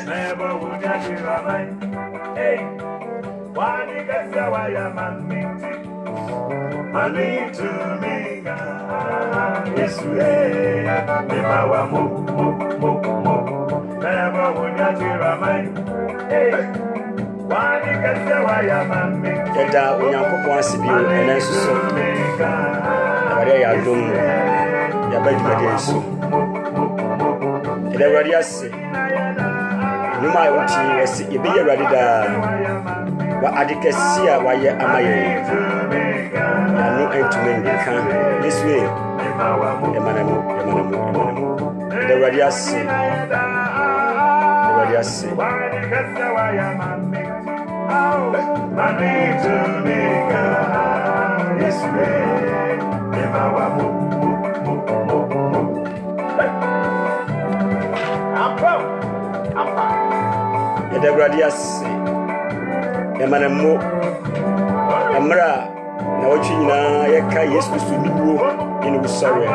Never would I be right. Hey, why you get the way I'm money to me. Yes, we never never would I be right. Hey, why you get the way I'm Yada Unyankopon asibio ena nsuso. Awade ya dom ya badwade nso. Ida awade ase. Numa wuti ese ebe ya awade da wa adikasi a waye amaye. Ya no entume kan. This way. Emanemu. Ida awade ase. Awade ase. Money to make yes, we never I'm fine. Yada awade ase. Emanemu. Amra na watchi nyina yeka Yesu sunuwo inu sorry.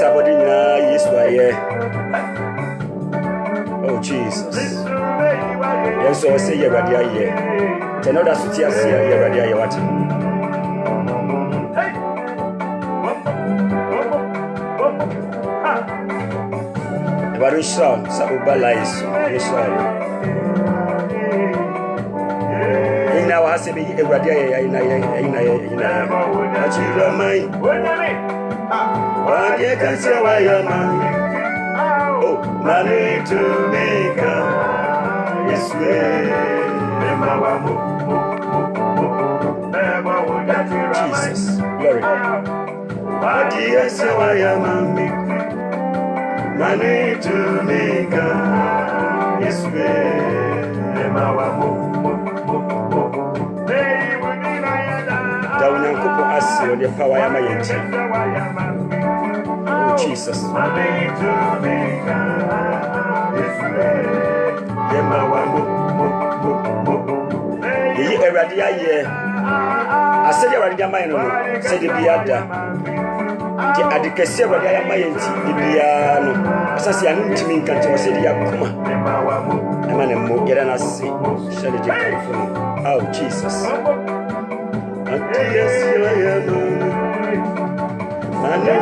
Sabodi nyina Yesu aye. Oh Jesus. Yes, I say you're ready here. Tell us to tears here, you're ready here. What? But we saw Sabubalies. We saw in our house, be a ready in a mind. What you can say, why you're man? Oh, money to make yes, we Jesus, glory. What do you say, why am money to make yes, we Daunyankopo asi on the power ya mayenchi. Oh Jesus. Money to make yes, we Yi Awurade aye asedi Awurade amaye no sedi biada di adikese Awurade amaye nti bibia no asase anu ntimi nkante wasedi yakoma ema ne mo yera na se shele je kanfo oh Jesus adiyesi aye no mane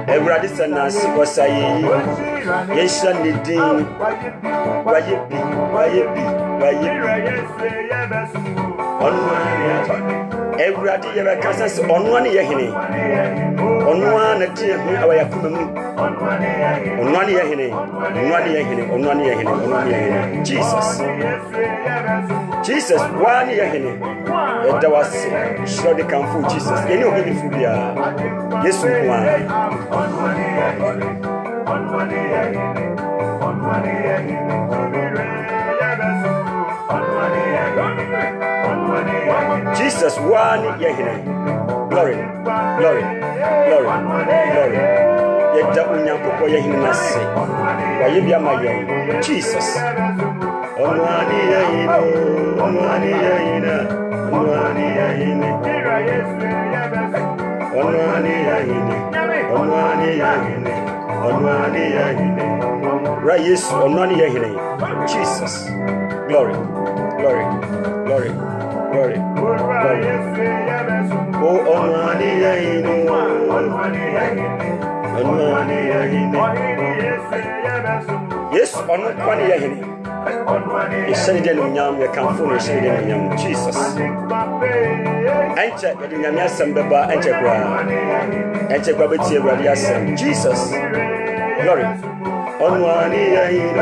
Everybody sanasi wasayi yesha nidin wayebi everybody yeba kasas onwani yehine onwa na tie hu awaya kumamu onwani yehine Jesus wani yehine edawase shodi kanfu Jesus yeni ohini fubia Yesu kwa Jesus wani yehine glory yeda unyankopɔ yehine nase wayebia mayo Jesus onwani yehine onwani yehine right yes onwani yehine Jesus glory oh onwani yehine yes onwani yehine Ishende no nyam ya kanfo no ishende no nyam Jesus enche edu nyam ya sembeba enche kwa betie Awurade asem Jesus glory onwani ya hine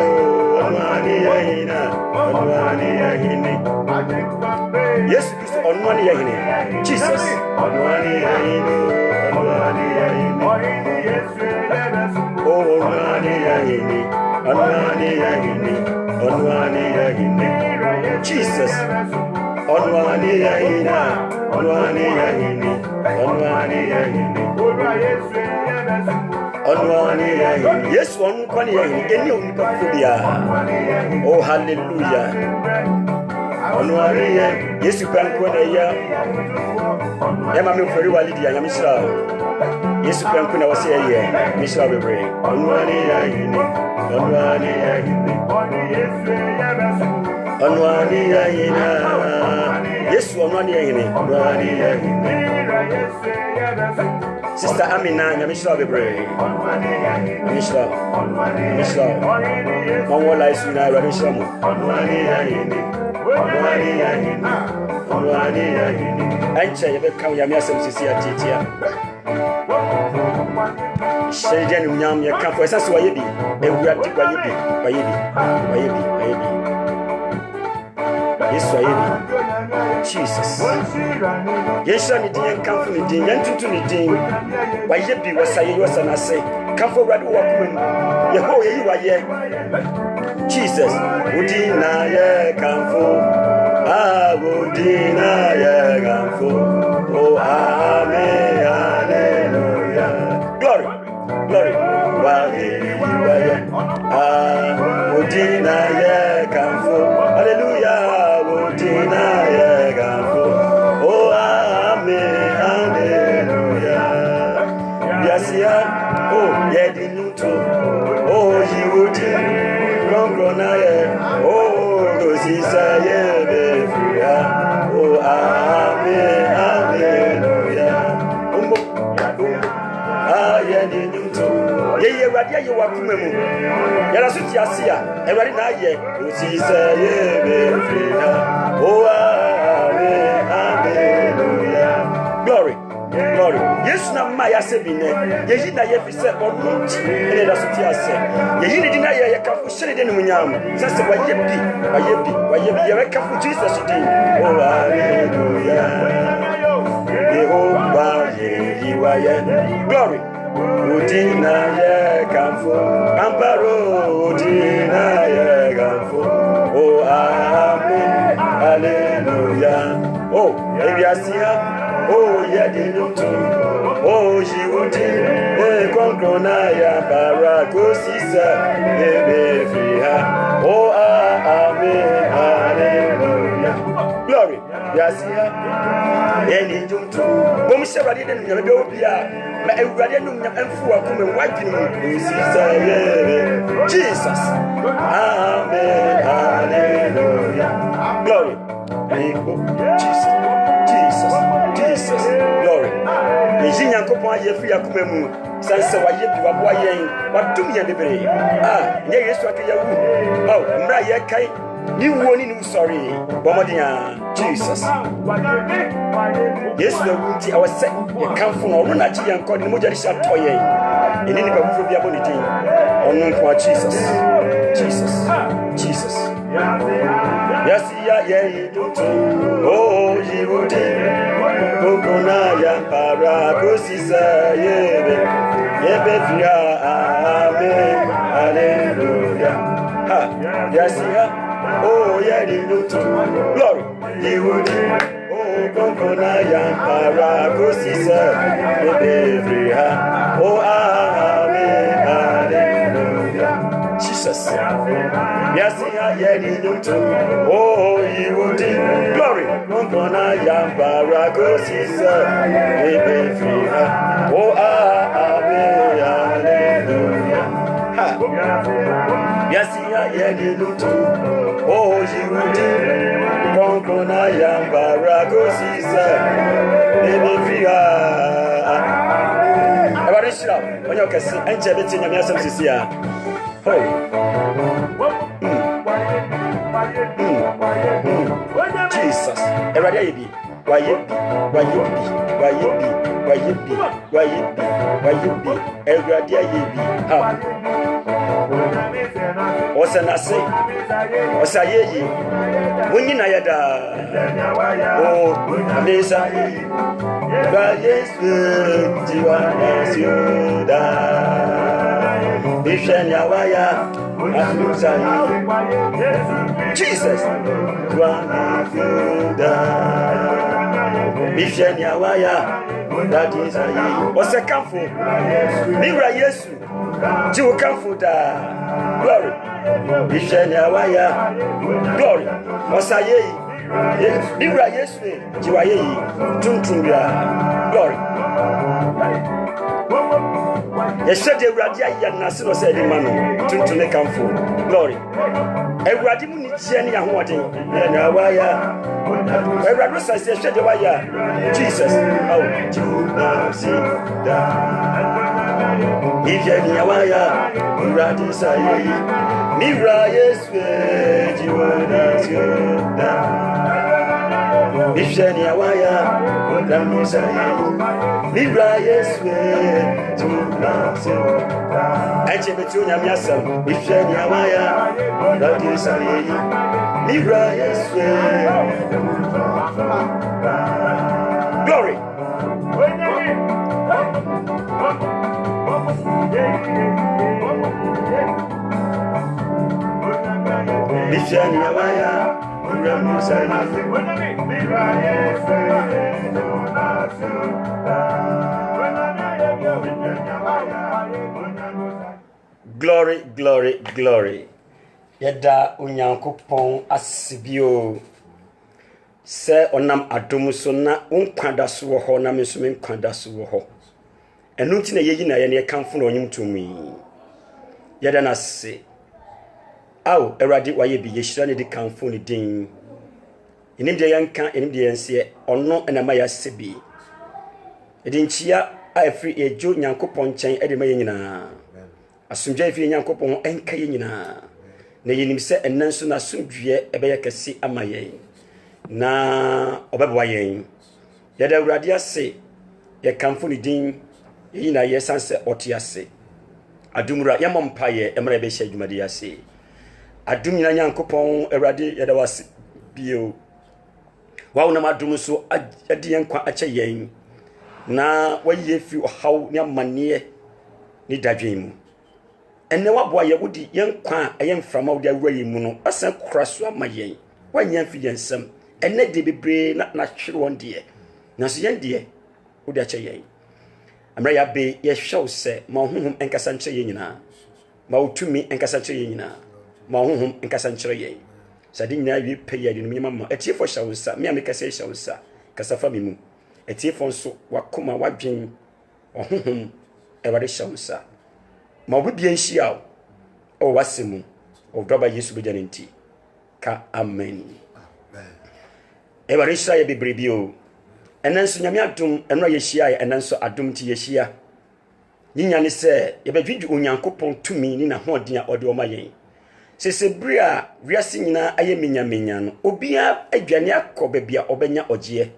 Yes Christ onwani ya hine Jesus onwani ya hine oh onwani ya hine onwani ya hine Jesus Onwani yahina, onwani yahini, onwani yahini. Onwani yahini. Yes, onwani yahini. Any onipafobia. Oh, hallelujah. Onwani yahini. Yes, you can go there. Emma, me very well, Lydia. I'm sure. Yes, you can go there. Yeah, Michelle, be brave. Onwani yahini, onwani yahini. Onwani yahina. Yes, onwani yahini, onwani yahini. Sister Amina, I'm sure, be brave. I'm sure. Mama, life is now. I'm sure. Onwani yahini, onwani yahini, onwani yahini. Ancha, you better come. I'm some sincere teacher. Shady Nyam, you come for us. Why you be? And we are deep. Why you be? Yes, why you be? Jesus. Yes, I need to come from the day and to the day. Why you be? Was I? Was I say? Come for Radu Walkman. You are here. Jesus. Udina, come for. Ah, Udina, come for. Oh, amen. Hallelujah. Glory. Udina yekamfo. Hallelujah. Udina yekamfo. Oh, amen. Hallelujah. Yasia. Oh, yedinuto. Oh, yiwudi. Kongrona ye. Oh, gosisa yebefia. Oh, amen. Hallelujah. Yedinuto. Ye radia ye wakumemu. Yara suti asia. Ewari na ye. Gosisa yebefia. Oh, amen. Hallelujah. Glory. Yes, na maya sebine. Ye na ye fise onunti. Ene da suti asia. Ye ni dina ye kafu shiri de nunyam. Sase wayebi. Ye kafu Jesus din. Oh, hallelujah. Yehovah ye. Glory. Udina ye kamfo. Amparo udina ye kamfo. Oh, amen. Hallelujah. Oh, ebiasia. Oh, yedinuto. Oh, jiwudi. Konkrona ya barakosisa. Yebefia. Oh, amen. Hallelujah. Glory. Yasia. Yedinunto. Bomise radi de nyame be obia. Ma ewurade num nyam amfu akome wadwini sisa Jesus. Amen. Hallelujah. Glory. Jesus. Glory. Ejinya nkopon aye fi akome mu. Sanse waye bi wabo ayen. Wadum ye bebre. Nye Yesu akayawu. Oh, mra ye kai. Ni woni ni sorry. Bomodia. Jesus. Yes, no wuti I was set. You come from or na chi yankọ ni moja risha toye. Eni ni babufu bia boni din. Onu kwa Jesus. Yes, ye dutu. Oh, yiwudi. Kokona ya para kosisa yebe. Yebe fia. Amen. Hallelujah. Yes, oh, yeah, dutu. Glory. Yiwudi. Kokona ya para kosisa yebe. Oh, amen. Hallelujah. Jesus. Yes, oh, you would glory. Kokona ya para kosisa yebe. Oh, amen. Hallelujah. Yes, oh, you would Kokona ya para kosisa yebe. Ebarishira, onyo kesi enche beti nyame asem sisia. Jesus. Everybody ayebi. Wayebi. Everybody ayebi. Osanase, Osaye, Winina Yada, Oh, Amesa, Yes, Tiwanes Yuda, Bishania Waya, Jesus, Tiwanes Yuda, Bishania Waya, that is a what's a comfort? Mira Yesu, Jiwa comfort, glory, Bishania Waya, glory, what's a ye? Mira Yesu, Jiwa ye, Tuntunga, glory. Yes, said the Radia Yanasino said, Manu, Tuntune comfort, glory. Everybody needs any and what in Waya. Everybody says, the wire, Jesus. Oh, Jesus. If you're near wire, Radi say, Mira, yes, you if you're near wire, Radi say, Mira, yes, Betuna Miasam, if you're near wire, Radi say, Mira, yes, glory. Glory, glory, glory. Yada unyankopon asibio. Se onam adom so na unkwada so wo ho na me so me nkwada so wo ho. Enu nti na yeyi na ye ne kanfo na onyum tumi. Yada na se. Aw Erade waye bi yeshira ne de kanfo ne din. Enim de yanka enim de yense ono na ma ya sebi. Edinchia afri ejo nyankopon chen ede ma ye nyina. Asumdwa afri nyankopon enka ye nyina. Na yenim se enanso na asumdwe ebe ye kese amaye. Na obebwa yen yada Awurade ase ye kamfo ni din yi na ye sanse oti ase adumura ye mompa ye emra be hye adwumade ase adum nyina nyankopon Awurade yada wase bio wa wona madum so ade yen kwa ache yen na waye fi ohaw ne amane ni dadwen mu enne waboa ye wodi yen kwa yen mframa wodi awura yi mu no asan kraso amayen wanya fi yensam enne de bebre na hwere won de na so yen de wodi ache yen amra ya be ye hwew se ma honhom enkasa nche yen nyina ma utumi enkasa nche yen nyina ma honhom enkasa nche yen sade nyina wi pe ye de no mama etiefo hwew sa me amekasa hwew sa kasa fa mimu etiefo nso wakoma wadwen honhom Awurade hwew sa ma obi enhia o wasemu o doba Yesu be janenti ka amen. Awurade hyeya ye bebrebe o enanso nyame adom enra ye hyeya ye enanso adom ti ye hyeya nyinya ne se ye bedwidwu onyankopon tumi ni na hoden a ode o ma yen sesebri a wiase nyina aye menyamenya no obia adwane akoba bia obenya ogye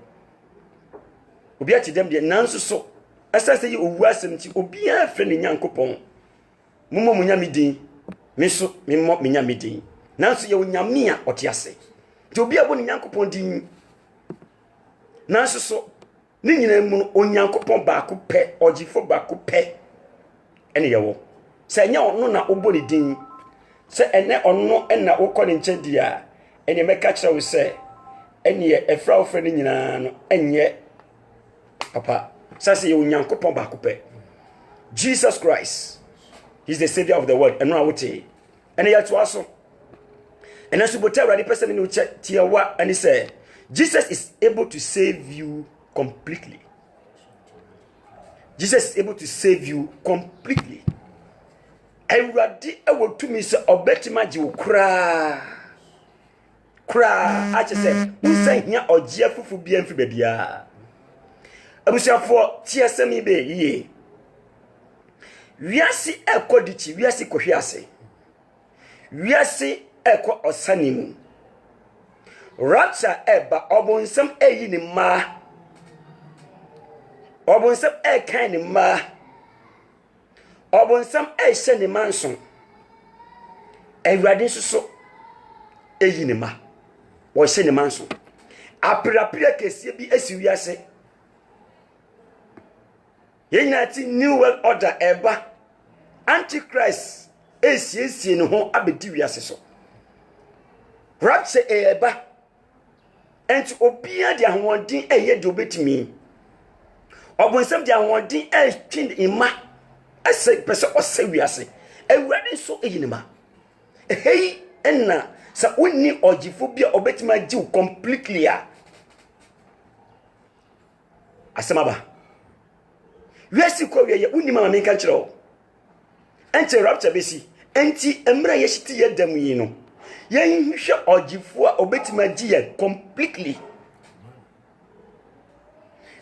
obia tidem de nanso so asase ye owu asem ti obia fre ne nyankopon mumo munyamedin meso memmo menyamedin nanso ye onyame a otiase ti obia bo ne nyankopon din nanso so ni nyina mu onyankopon baako pɛ ogifo baako pɛ ene yewo se nya ono na oboni din se ene ono na wokɔ ne nkyɛn dia ene meka kyerɛ wo se ene ye efra wo fre ni nyina no enye papa sase ye onyankopon baako pɛ Jesus Christ, he's the savior of the world eno awote ene ye to aso ene so bote Awurade person ni uche tiewa ani se Jesus is able to save you completely. Jesus is able to save you completely. Awurade ewo tumi se obetima ji wo kra ache se unsan hia ogye afufu bia mfi babia abusiafo tiasemi be yiye wiase ekodichi wiase kohwiase wiase eko osanimu rapture eba obonsam eyi ni ma obonsam ekan ni ma obonsam ehye ni manso Awurade so eyi ne ma wo hye ne ma nso aprapra kesie bi asi wiase yenyati new world order eba antichrist esiesie ne ho abedi wiase so rapture eba enti obia de ahwondin eye de obetimi obonsam de ahwondin twin ima ase pese ose wiase Awurade so eyi ne ma hey enna sa wonni ogifo bia obetima giw completely a asemaba wiasi ko wiye wonni mama me kan kire enti rapture besi enti emra ye hiti ye dam yi no ye hwehwe ogifo a obetima gi ye completely,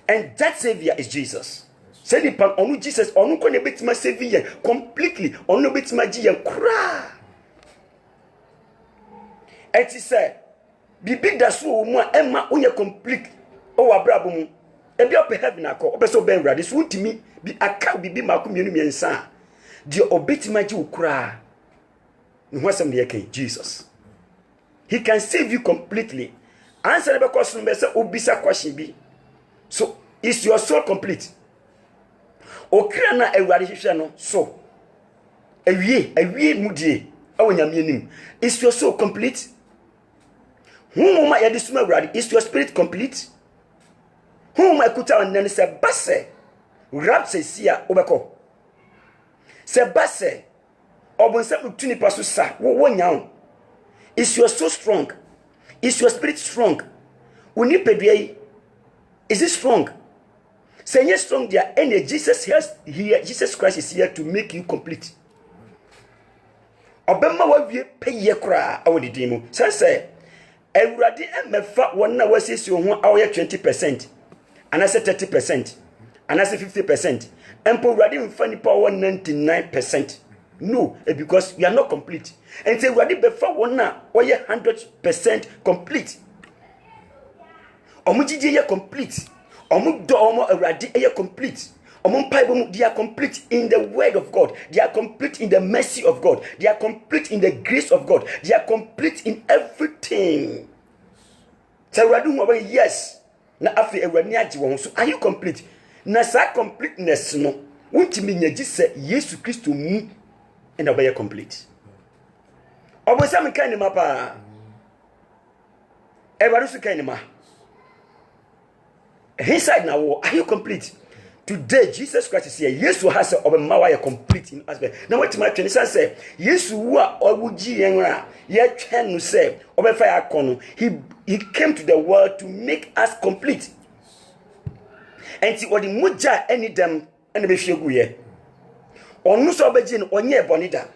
and that savior is Jesus. Say the pan onu Jesus onu ko ne betima save ye completely, onu betima gi ye kra. Eti say bibi da so mu a emma onye complete o wabrabo mu e bi ope heaven akọ obeso ben rade so ntimi bi aka bibi mako mienu miensa de obetima gi ukura ne ho asem de yake Jesus. He can save you completely. Answer the question be say obisa question bi. So is your soul complete? Okra na Awurade hwehwe no so awie mudie awonyame anim. Is your soul complete? Whom ma yade suma Awurade, is your spirit complete? Whom ma kuta onan se base rapture sia obeko se base obonsam tuni paso sa wo nyawo. Is your soul strong? Is your spirit strong? Uni pedue is it strong? Say yes strong there, and Jesus Christ is here to make you complete. Obema wa wie peye kra awodi dimu. Say Awurade emefa wona wasisi ho awoye 20%, and I say 30%, and I say 50%. Empo Awurade mfa nipa 99%. No, because we are not complete. And say Awurade befa wona woye 100% complete. Omujije ye complete. Omudo omo Awurade ye complete. They are complete in the word of God. They are complete in the mercy of God. They are complete in the grace of God. They are complete in everything. So yes. Na afi Awurade agi won so are you complete? Na sa completeness no untimi nyaji se Yesu Kristo mu and obey complete. Obosam kan ni mapa. Awurade su kan ni ma. Inside now, are you complete? Today, Jesus Christ is here. Yesu has a complete in aspect. Now, what my training say? Yesu wa obuji yenra. Ye can say fire kono. He came to the world to make us complete. And see what the muja any them and be shegu ye. Onu so obejin onye bonida.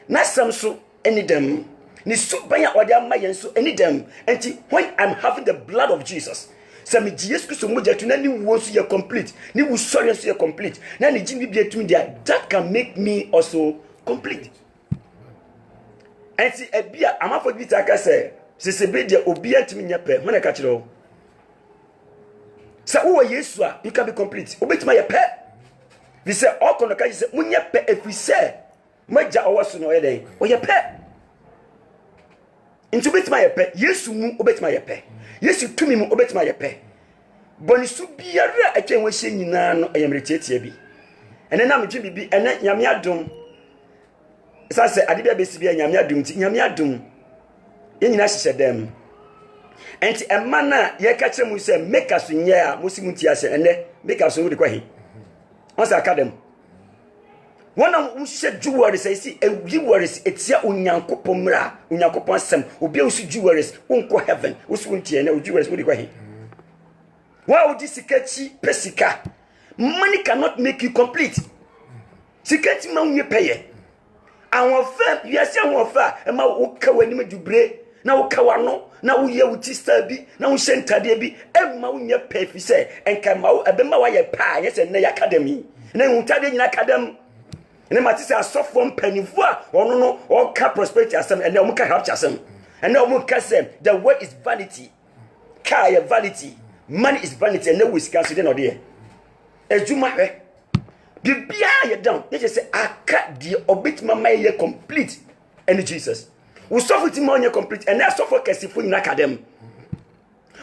Na samso any them. Ni so banya odia mayenso any them. And see when I'm having the blood of Jesus. Sami Jesus Christ moja tu na ni wonsu ye complete, ni wusori so ye complete, na ni jimi bi etumi dia, that can make me also complete. And see ebia amafo bi ta ka say sesebe dia obi etumi nyepe mo na ka kire o sa wo Yesu a you can be complete obetuma ye pe we say all kono ka say munye pe efise maja owoso no ye den o ye pe into betuma ye pe Yesu mu obetuma ye pe Yesu tumi mu obetuma ye pe bonisu biara atwen wo hye nyina no ayamretetie bi ene na medwe bibi ene nyame adom sa se ade bia besi bia nyame adom ti nyame adom ye nyina hyehyɛ dem enti emma na ye ka kire mu se make us nye a musimu ti ase ene make us wo de kwahi on sa academy wona wo hye jewelry say si jewelry etia onyankopon mra onyankopon sem obi usu jewelry wonko heaven usu ntie na jewelry wo de kwahi wow this sikachi pesika money cannot make you complete sikachi ma unye peye awon fa wiase awon fa e ma wo ka wani majubre na wo ka wano na wo ye wuti star bi na wo hyentade bi e ma unye pe fi se enka ma wo ebe ma wa ye pa ye se na ya academy na huntade nyina academy ene ma ti se asofo mpanifo a ono no o ka prosperity asem ene o mu ka help asem ene o mu ka se the word is vanity ka ya vanity. Money is vanity and no we scarce no there. Ejuma he. Bibia ye down. They just say aka the obit mama ye complete. and Jesus. We suffer to money complete, and I suffer Cassifo in academ.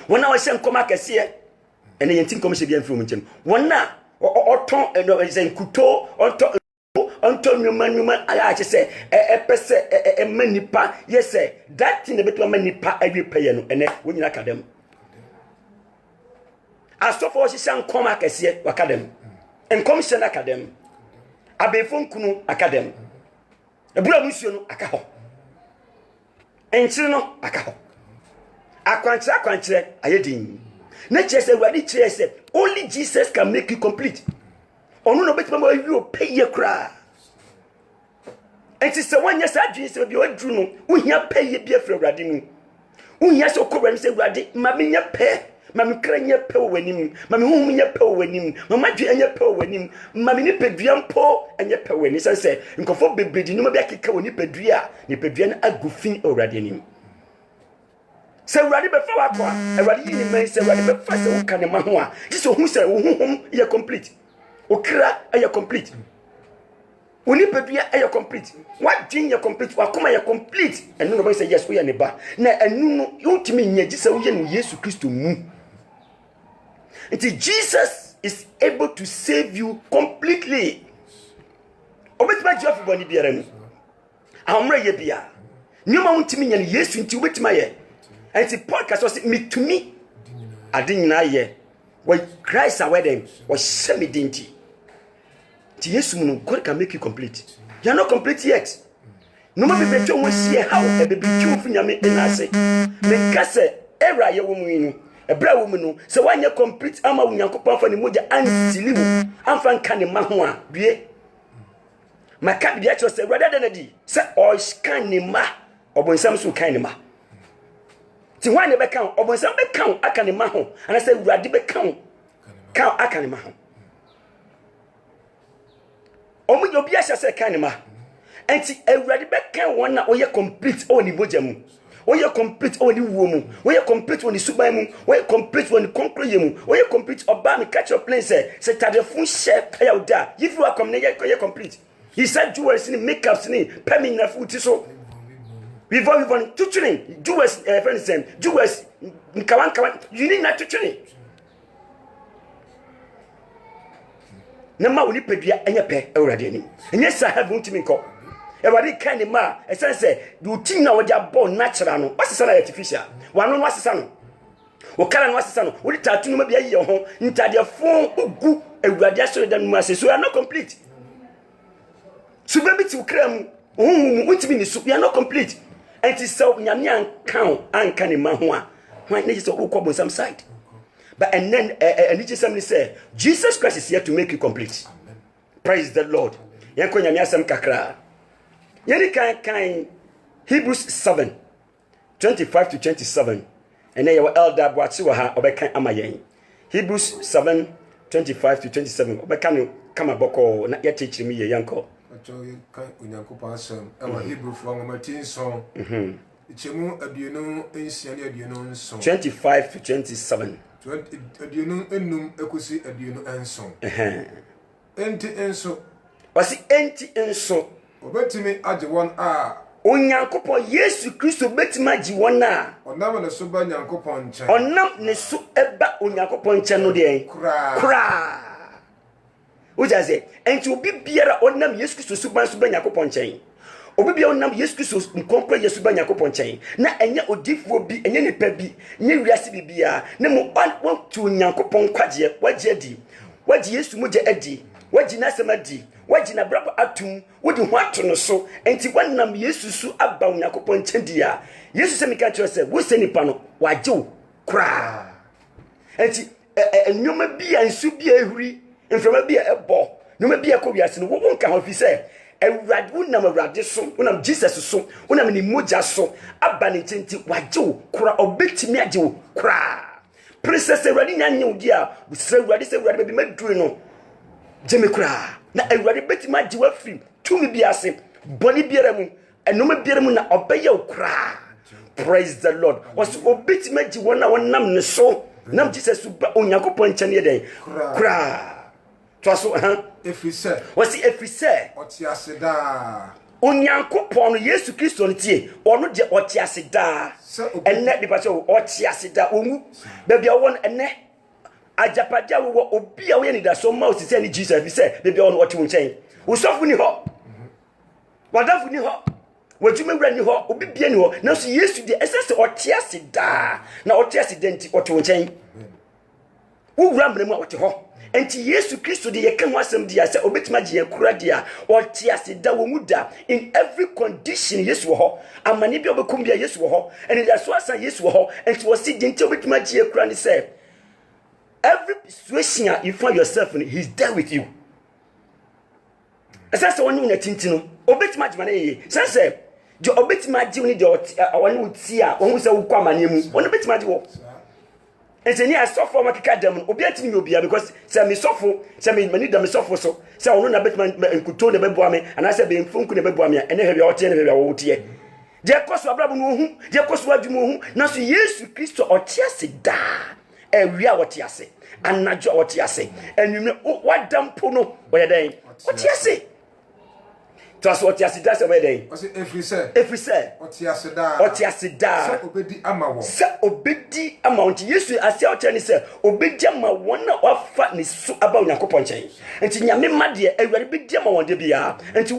When I was sent come back as here, and the Yentin Commission again from him. One now, or Tom and Kuto, or Antonio Manuman, I just say, a manipa, yes, sir, that thing a bit of manipa, I will pay and when you academ. As so far as she come back as here, academ, and commission academ. Abefon kunu academ. Ebula musuo akaho. Enchiri no akaho. Akwanchire ayedin. Na chese wadi chire say only Jesus can make you complete. Onu no betima ma you pay ye kra. Enti se wanya sa adwin se bi odru no, uhia pay ye bi afra wrade mu. Uhia se okobra se wrade ma me nya pay. Mami kranya pe wanim, mami hu nya pe wanim, mama dwe anya pe wanim, mami ni pedua mpo anya pe wanim. Say nkofo bebredi no ma bi akeka woni pedua, ni pedua na agufin awrade nim. Say awrade be fa wakwa, awrade yi ni man say awrade be fa say woka ne ma ho a, just hu say wo honhom ye complete. Okra ye complete. Woni pedua ye complete. What din ye complete, wakoma ye complete. Enu no be say yes we ne ba. Na enu no yotimi nya gisa wo ye no Yesu Kristo mu. Until Jesus is able to save you completely. Obetima Jeff boni biara mu. Amra ye bia. Nyoma wontimi nya Yesu nti obetima ye. Until podcast was me to me. Adin ye. When Christ are wedding was shemi dinti. Ti Yesu mu God can make you complete. You are not complete yet. No more be twa won how e be twa funyame enase. Me kase era ye wo mu inu. Ebra wo mu no se wanya complete ama unyankopon fa ne moja antilimu amfa nka ne ma ho a due maka bi a cho se brother danadi se o scan ne ma obonsam so kan ne ma ti wan ne be kan obonsam be kan aka ne ma ho ana se urade be kan aka ne ma ho omu obi a se kan ne ma enti urade be kan won na oye complete o ni moja mu. When you complete on the woman, when you complete on the subamu, when you complete on the concrete, when you complete Obama catch your place, say the full share pay out there. If you are coming, you complete. He said jewels in makeups in permanent food so. We've all tutoring jewels, friends, jewels in Kawan. You need not tutoring. Nama uni pedia enya pe already. And yes, I have to make up. Everybody kind ma e say the thing na we just born natural no what's say artificial one no what's say no o kala no what's say no we tattoo no ma bia ye ho ntade fon ogu ewurade asore dan mu ase so you are not complete so baby ti ukram untimi ni so you are not complete and it so nyame anka ne ma ho a when they just ukọ some side but and then and Jesus say Jesus Christ is here to make you complete. Amen. Praise the Lord. Yanko nyame asem kakra. Yeri kan Hebrews 7:25 to 27. And then your elder Boatsi wa ha obekan amayen. Hebrews 7:25 to 27. Obekan kama boko na yetichiri mi ye yanko. Acho kan Onyankopon asem e wa Hebrew fo ngamatin so. Ichemu aduonu ensia ne aduonu nso. 25 to 27. 20 aduonu enum ekosi aduonu enso. Enti enso. Wasi enti enso. Obetimi age won a Onyankopon Yesu Kristo betimi age won a onam ne so ba Nyankopon nche onam ne so eba Onyankopon nche no de kra ujaze enti obi biara onam Yesu Kristo so ba Nyankopon nche obi biara onam Yesu Kristo nkonkro Yesu ba Nyankopon nche na enye odifuo bi enye nipa bi nye wiase bibia na mo on to Nyankopon kwaje waje di waje Yesu moje adi waje na semadi wajina brabo atum wodi ho ato no so enti wanam Yesu su aba Onyankopon nchedia Yesu se mika kire se wo se nipa no waje kra enti enwoma bia nsu bia ehuri mframa bia ebo nwoma bia ko wiase no wo nka ho fi se ewurade wonam awurade so wonam Jesus so wonam ni moja so aba ne nchenti waje kra obetimi aje kra princess ewurade nyanyi odi a se ewurade be maduru no jeme kra na ewurade betima jiwa free tumi biase boni biara mu enoma biara mu na obeye okra. Praise the Lord. Was obetima jiwa na wonam ne so nam Jesus ba Onyankopon nchane den kra to so efrise was efrise otiaseda Onyankopon Yesu Kristo ntie ono de otiase da enne de pacho otiase da omu baby won enne ajapaja wo obi a wo ni da so ma osise ni Jesus bi say baby ono ote wonchen usofu ni ho wadafu ni ho wajuma wura ni ho obi bia ni ho na so Yesu de esese otiase da na otiase denti ote wonchen wo wura mbremu a ote ho enti Yesu Kristo de yeka ho asem dia se obetima je yakura dia otiase da wo muda in every condition Yesu wo ho amane bi obekum bia Yesu wo ho and there so asan Yesu wo ho enti wo si de enti obetima je yakura ni say every situation you find yourself in, he's there with you. Asase woni una tintino obetima je mane say jo obetima je ni de woni uti a won se wo kwa mane mu woni obetima je wo enti I suffer makika dem obi atimi me obia because say me suffer say me mani dem suffer so say ono na betima nkuto na bebo ame ana say be mfunku na bebo ame ene hwe ote na hwe wo tie je koso abrabo no hu je koso adwuma hu na so Yesu Kristo otiase da ewia otiase anajo otiase enwume wadampo no oyeden otiase to so otiase da se oyeden o se every say otiase da so obedi ama wo nti Yesu ase otani se obedi ama won na wafa ni su aba Onyankopon nchen nti nyame made ewure bedi ama won de bia nti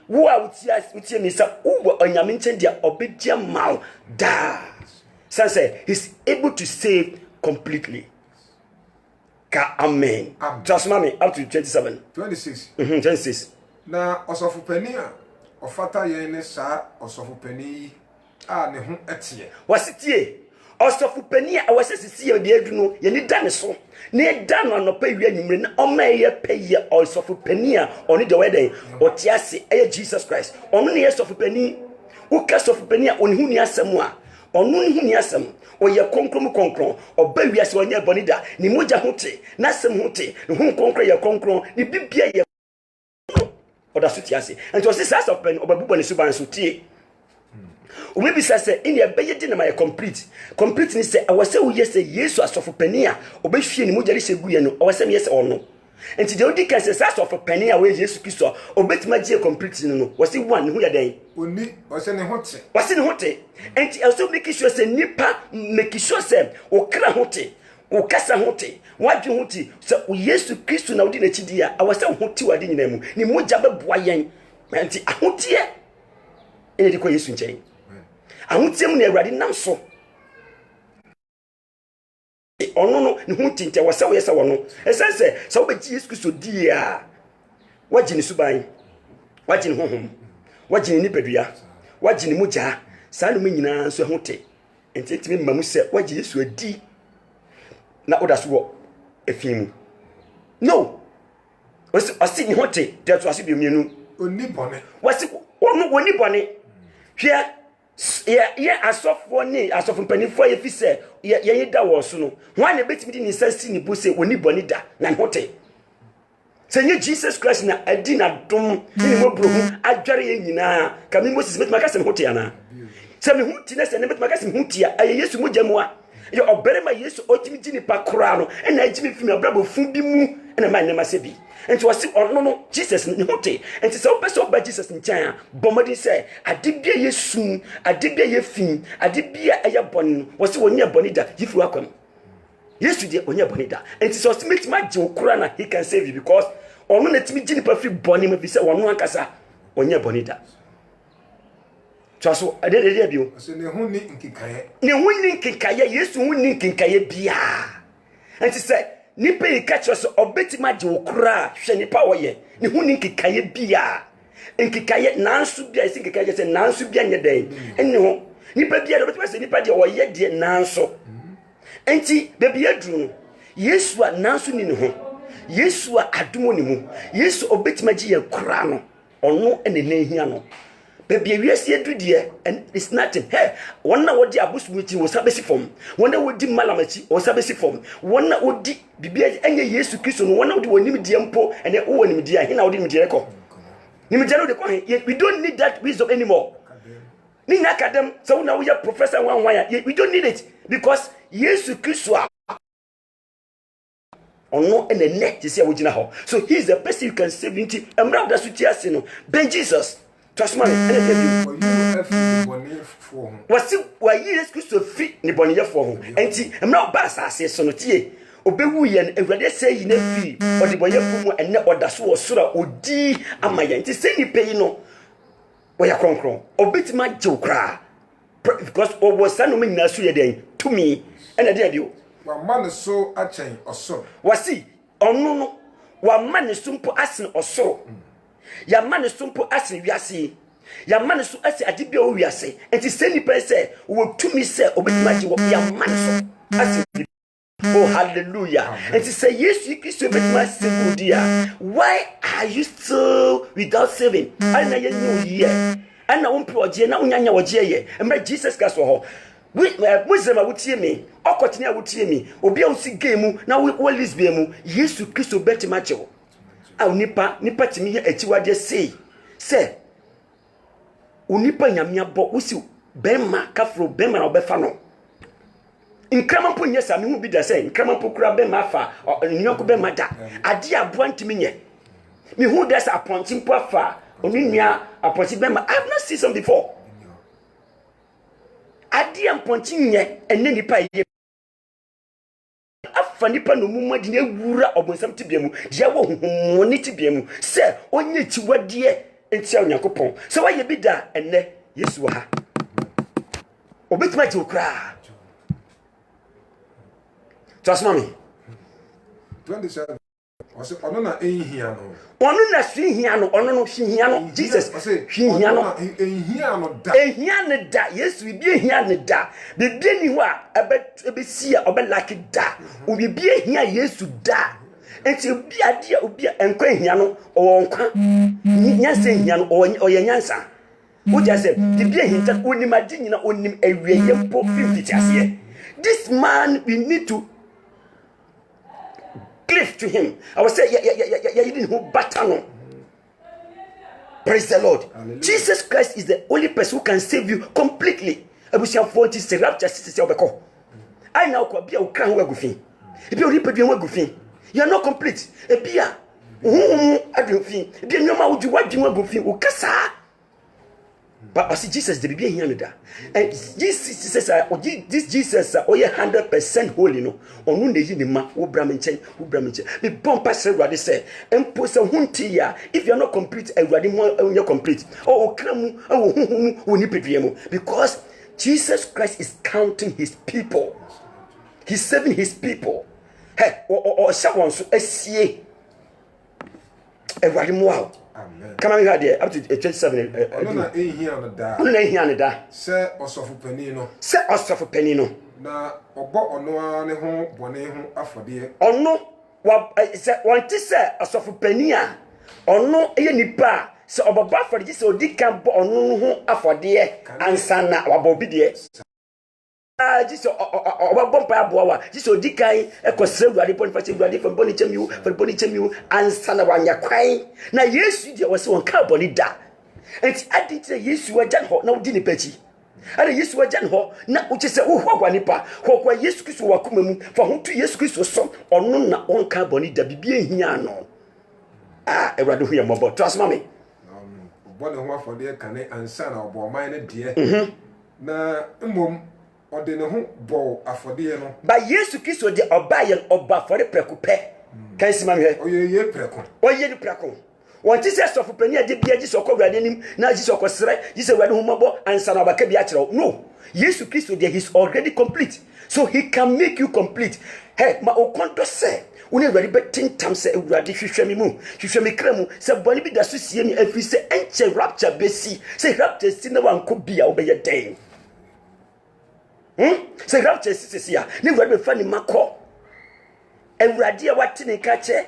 wo a utie mi sa wo onyame nchen de obedi ama da say he's able to save completely. Amen. Just mommy up to 26. 26. Na osofu pani a ofata ye ne sa osofu pani a ne ho etie. Wasitie. Osofu pani a wasesisi ye de aduno ye ni da ne so. Ne da no anopa wi anyumre na oma ye peye osofu pani a oni de weden otiase eye Jesus Christ. Onu ne ye osofu pani. Uka osofu pani a oni hu ni asem a onu hu ni asem. Oye konkrom oba wiase onye bonida ni moja hote na sem hote ni hu konkrom ye konkrom ni bibia ye oda sutiase and to say of pen obabubo ni suban so tie o maybe say in ye beye di na my complete ni say awase wo ye say Yesu asofo pani a obehwie ni moja lise guye no awase me ye say ono enti de odi kan say asofo pani a we Yesu Kristo obetima gie complete no wase one hu ya den oni wase ne hote enti also make sure say nipa make sure say o kra hote o kasa hote wadwe hote say o Yesu Kristo na odi na chidi a awase hote wade nyina mu ni moja beboa yen enti ahote ene di ko Yesu nchen ahote mu na Awurade nam so ono no ni hu tinte wase wo yesa wono esense so obeji Yesu Kristo di a wagini suban wagini honhom wagini nipadua wagini muja sanu menyina so hote entitimi mamu se wagi Yesu adi na odaso wo efimu no osi ni hote de to ase bi mienu oni bone wasi onu woni bone hwe ya asofo mpanifo ye fi se ye da wo so no ho na betimi di ni sasi ni bu se woni bone da na hote senye Jesus Christ na adi na dom ni mo bro adware ye nyina kami Moses betima ka se hote ana se me huti na se ne betima ka se huti a aye Yesu mujamua ye oberema Yesu otimi gini pa kora no na agimi fi me abrabo fun bi mu na ma ne ma se bi enti wasi no Jesus ni hote enti se obeso ba Jesus nchan bomodi se adibia Yesu adibia ye fi adibia eye bon wasi wonya bonida yifu akwam Yesu de onya bonida enti se osimeti ma je okura na he can save you because ono na timi gini pa fi boni ma bi se wono ankasa onya bonida so adede bio so ne hu ni nkikaye Yesu hu ni nkikaye bia enti se nipa yi catch so obetima je okura hwe nipa woye ne hu ni nkikaye bia nkikaye nansu bia isi nkikaye se nansu bia nye den enne ho nipa bia de obetima se nipa de woye de nanso enti bebi aduru Yesu a nansu ni ne ho Yesu a adumo ni mu Yesu obetima je yakura no ono ene na hia no bebi wiase adudie and it's nothing hey wonna wodi abusumuchi wo sabesi fom wonna wodi malamachi wo sabesi fom wonna wodi bibia enye Yesu Kristo no wonna wodi wonim die mpo ene wo wonim die he na wodi nimdie ko nimdie no de ko we don't need that wisdom anymore ni na kadem so wonna wo ya professor wan we don't need it because Yesu Kristo ono ene net se wo gina ho so he is the person you can save into emra da suti ase no ben Jesus Trust me, and I For you every money for. was years Christo free Nibonia for him. And see, I'm not bass, I say, sonotie. Obewu yen ewrade say yi na free or the boy fumu and ne order so sura odi amaya nti say ni pay no we ya kronkron obetima jew kra because o was sanu me nyina so ye den to me and e dey o wa man so achen osoro wasi onu no wa man so mpo asen osoro ya man so mpo asen wiase ya man so asi adibia o wiase nti say ni pay say wo to me say obetima jew ya man so asen. Oh, hallelujah. Amen. And to say, yes, you can save my saving, dear. Why are you still without saving? I know you know, yeah. I know one project, now, and my Jesus Christ for her. Wisdom, I would hear me. Or continue, would hear me. Or be on see game, now we all this be yes, you Christo better macho. I'll nipa to me at you, just say, Unipa Yamia bo, wisi Bema, Kafro, Bema, or Befano. In Kramampo, yes, I mean, be the same. Kramampo Krabe Mafa or Nyoko Mada. A dear point me. Me who does a pointing poafa, Oninia, a pointing Bema. I have not seen some before. A dear pointing ye, and then the pie. A funny pan of Mumma, dear Wura or some Tibiamu, Jawo, Monitibiamu, sir, only to what dear and sell Yakopon. So I be there and then, yes, you are. Obit my to cry. Trust mommy. 27. I say, "Ono na ehia no." Ono na hia no, ono no hia no. Jesus. I say, hia no. Ehia no da. Ehia ne da. Yes, we be ehia ne da. Be ni ho a ebe sia obe like da. We be ehia Yesu da. Enti obi ade obi enkwa ehia no o nkwa. Nyansa ehia no o ye nyansa. Wo just say, "Di be ehia onim ade nyina onim awieye mpo 50 ase." This man we need to cleave to him. I will say, yeah, you didn't hold battle. Praise the Lord. Hallelujah. Jesus Christ is the only person who can save you completely. I will say, I now could be a crown where goofy. If you repeat your goofy, you are not complete. A beer, I don't think. Then no matter what you want goofy, Ukasa. But I see Jesus, the baby here, and this Jesus, 100% holy, no. On the ma, who Brahmin, the bumper said what they say, and post a huntia. If you are not complete, I ready more when you're complete. Oh, come, because Jesus Christ is counting his people, he's saving his people. Hey, or someone so a CA, a ready more. Amen. Come on, we had there up to 27. Ono na ehia no da. Ono na ehia no da. Se osofu panino. Se osofu panino. Na obo ono a ne ho bone ho afode. Ono wa se wanti se osofu pania. Ono eye nipa se obaba afode se odi kan bo ono ho afode ansa na wabobi de. Jesus obabompa aboa Jesus odi kan ekosere Awurade pon fa se Awurade fa boni chemiu ansa na wanya kwan na Yesu de wose won ka boni da enti adite Yesu wajan ho na odi ne pachi ana Yesu wajan ho na uche se wo hwa nipa hwa Yesu Kristo wakoma mu fa ho tu Yesu Kristo so ono na won ka boni da bibia hia no Awurade hu ye mobo trust mame boni ho afode kan ansa na obo man ne de na mmom ode ne ho bo afode no ba Yesu Kristo de obaye oba fore prekupe kan sima me oyeye preko oye ni preko won ti se sofu pani ade bia ji sokọ Awurade nim na ji sokọ sere ji se Awurade hu mobo ansa na baka bia kire no Yesu Kristo de he's already complete so he can make you complete hey ma okondo se woni Awurade betintam se Awurade hwehwe mi mu hwehwe mi kra mu se boni bi da so sie mi afiri se enche rapture besi se rapture si na wanko bia obeye den say rapture sisia ni Awurade fa ni makọ Awurade a wate ne ka che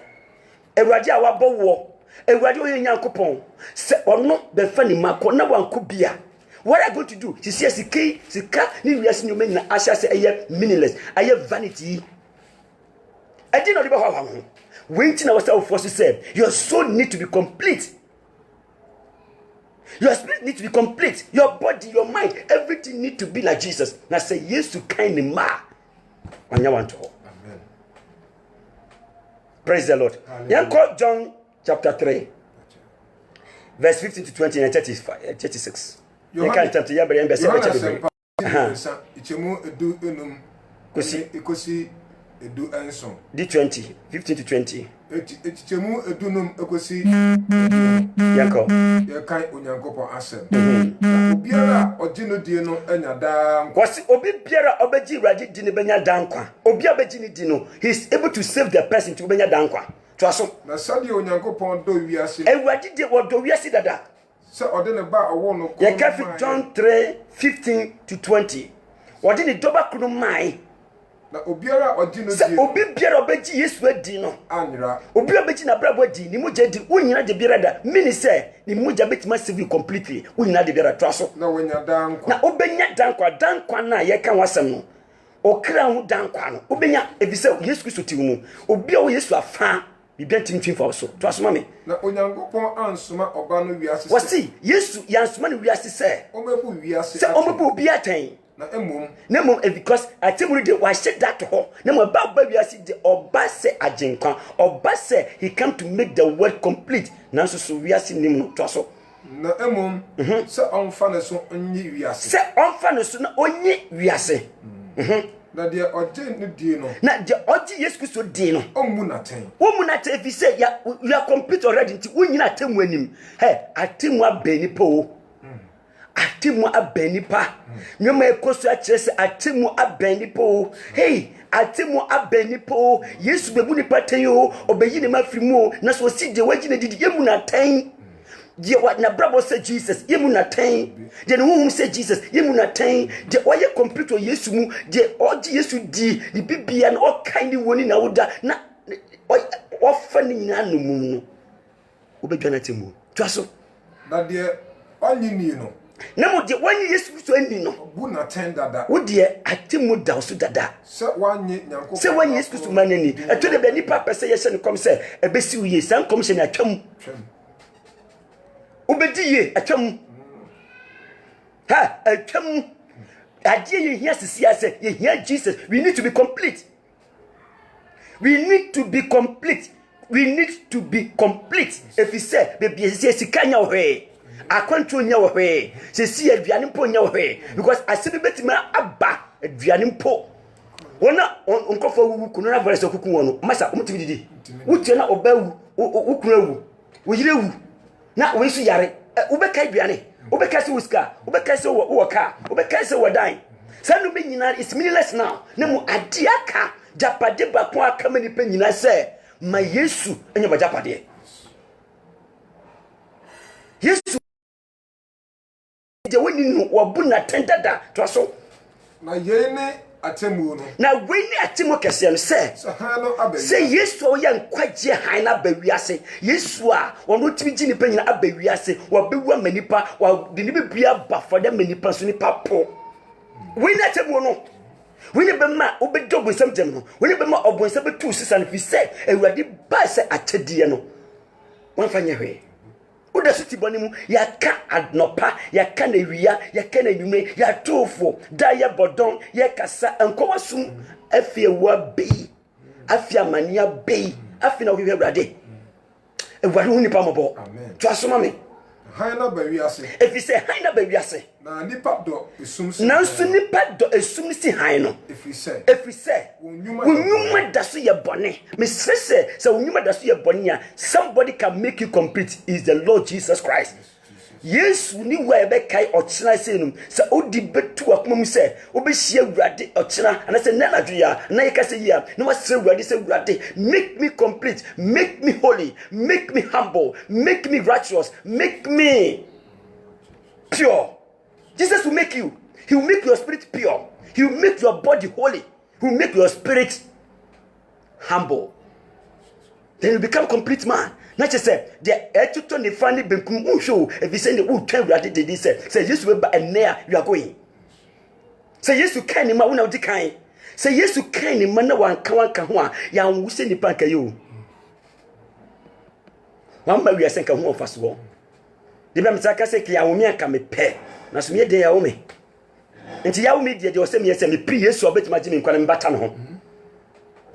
Awurade a wabọwo Awurade o Nyankopon se ono be fa ni makọ na wanko bia what are you going to do she says sika ni wiase nyoma na asha se eye meaningless eye vanity I did not even have one waiting ourselves for to say your soul need to be complete. Your spirit needs to be complete. Your body, your mind, everything needs to be like Jesus. Now say yes to kind ma. Amen. Praise the Lord. Yanko John chapter 3. verse 15 to 20 and 35, 36. You can't tell you about the D20, 15 to 20. Yanko. Was Obi Biara Obeji Raji Dinibenya Dankwa? Obi Abejini Dino, he's able to save the person to Benya Dankwa. Twaso. Na sadi onyankopon do wiase. Ewadi de wodo wiase dada. Se ode ne ba owo no ko. Ye ka John 3:15 to 20. Wodi ne doba kunu mai. Na obiara odino die. Se obi biara obeji Yesu adi no. Anyira. Obi obeji na brabo adi ni muja di unyina de biara da. Mini se ni muja betima save you completely. Unyina de biara twaso. Na wonya dankwa. Na obenya dankwa na ye ka wasem no. Okra hu dankwa no. Obenya ebise Yesu Kristo ti mu. Obi o Yesu afa bibia timtim fa so. Twaso mame. Na onyankopon ansoma oba no wiase. Wasi Yesu yansoma no wiase se. Omebu wiase. Se omebu obi aten. Na emom because atemuru de wa shit that ho na mo ba wiase de oba se agenkwa oba se he come to make the world complete na so wiase nim no to so na emom se onfa na so onyi wiase se onfa na so na onyi wiase na de oje no die no na de oje Yesu Kristo die no omu na ten if you say you are complete already nti wonyina atemu anim atemu abeni po atemu abeni pa nyoma ekoso a kire se atemu abeni po atemu abeni po Yesu bebu ni paten o obeyi ne mafrimu na so si de wagina didi yemu na ten de what na brabo say Jesus yemu na ten de no hum say Jesus yemu na ten de oye complete o Yesu mu de oje Yesu di ni bibia na o kind woni na woda na o fa ni nyina no mu no obedwa na temu twaso na de onyi ni no na mo de wanyi Yesu Kristo ani no bu na ten dada wo de atemu da so dada se wanyi nyankopon se wanyi Yesu Kristo manani eto de be nipa pese ye se ne kom se ebesi uye san kom se na atwam ubedi ye atwam atwam adie ye hia sisia se ye hia Jesus. We need to be complete. If he say be sikanya ohwe akwantu nya ohwe se si aduane mpo nya ohwe because asibi betima aba aduane mpo wona onkofo wu kunu na vare se kuku wono masa umtimi didi wutie na obawu ukunu awu woyirewu na wesu yare ubeka aduane ubeka se wuska ubeka se woka ubeka se wodan sanu be nyina is meaningless now na mu adiaka japade bakon aka mani pe nyina se ma Yesu enya ba japade Yesu de woni no wabuna tendada to so na yene atemu no na weni atemu kese no se Yesu o ya nkwaje han na bawiase Yesu a wono timi gini pa nyina abawiase wabewu amanipa wa de ne bibia ba for dem manipa so nipa po weni atemu no weni be ma obedo bonsam dem no weni be ma obonsam betu sisa no fi se awurade ba se atedie no won fanya hwe Uda city bonimu ya ka adnopa ya ka na wiya ya ka na nwume ya tofo da ya bodon ya kasa enkowasum afie wa be afia mania be afina wo hwewrade eware hu nipa mobo to asoma me haina ba wiase if you say haina ba wiase na nipa do esum si na so nipa do esum si han no if you say unyuma daso ye bone me say unyuma daso ye bone ya somebody can make you complete is the Lord Jesus Christ. Yes, ni wa ebe kai ochina se num se odi betu akomam se obehia awurade ochina ana se na nadua na yeka se ya na wasre awurade se awurade make me complete, make me holy, make me humble, make me righteous, make me pure. Jesus will make you. He will make your spirit pure. He will make your body holy. He will make your spirit humble. Then you become complete man. Not just say the etuto ne fani benkum unshow if you say the utwa urade dedi say Jesus we ba enea you are going. Say Jesus kan ni ma wona odi kan. Say Jesus kan ni ma na wanka ho a ya nwuse ni panka yo. Wamba wi asenka ho ofaso. De be mtaka say ya wo mi aka me pe. Na so me de ya wo me. Nti ya wo me de o se me me pri Yesu obetima gimi nkwa na mbata no ho.